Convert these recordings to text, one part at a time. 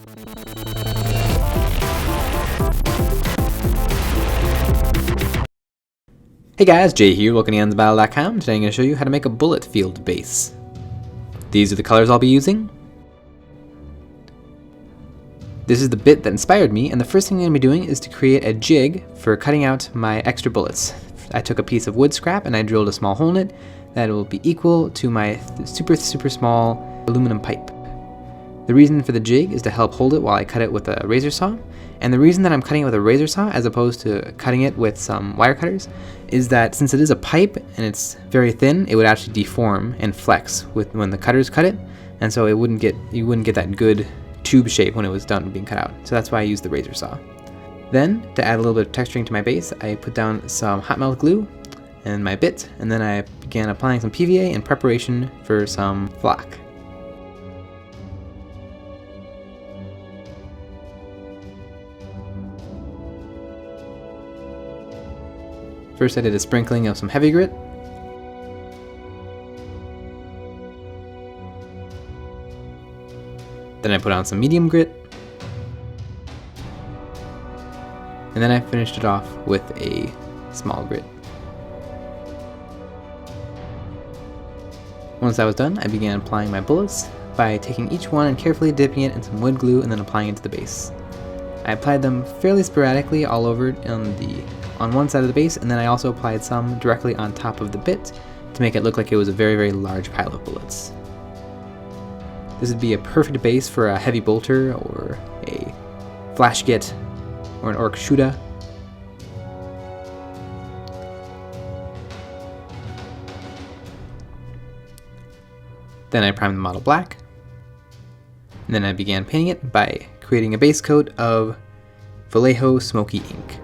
Hey guys, Jay here, welcome to EonsOfBattle.com. Today I'm going to show you how to make a bullet field base. These are the colors I'll be using. This is the bit that inspired me, and the first thing I'm going to be doing is to create a jig for cutting out my extra bullets. I took a piece of wood scrap and I drilled a small hole in it that will be equal to my super small aluminum pipe. The reason for the jig is to help hold it while I cut it with a razor saw. And the reason that I'm cutting it with a razor saw as opposed to cutting it with some wire cutters is that since it is a pipe and it's very thin, it would actually deform and flex when the cutters cut it, and so you wouldn't get that good tube shape when it was done being cut out. So that's why I used the razor saw. Then, to add a little bit of texturing to my base, I put down some hot melt glue and my bit, and then I began applying some PVA in preparation for some flock. First I did a sprinkling of some heavy grit. Then I put on some medium grit. And then I finished it off with a small grit. Once that was done, I began applying my bullets by taking each one and carefully dipping it in some wood glue and then applying it to the base. I applied them fairly sporadically all over on one side of the base, and then I also applied some directly on top of the bit to make it look like it was a very large pile of bullets. This would be a perfect base for a heavy bolter or a flash git or an orc shooter. Then I primed the model black, and then I began painting it by creating a base coat of Vallejo Smoky ink.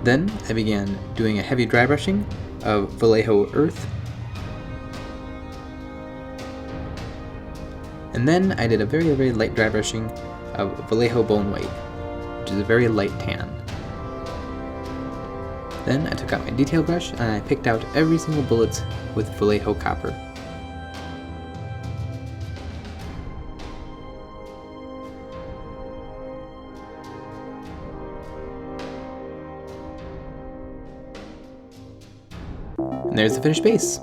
Then I began doing a heavy dry brushing of Vallejo Earth. And then I did a very light dry brushing of Vallejo Bone White, which is a very light tan. Then I took out my detail brush and I picked out every single bullet with Vallejo Copper. And there's the finished base.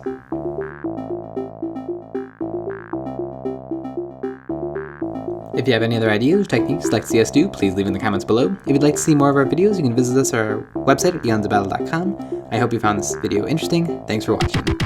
If you have any other ideas or techniques like see us do, please leave in the comments below. If you'd like to see more of our videos, you can visit us at our website at EonsOfBattle.com. I hope you found this video interesting. Thanks for watching.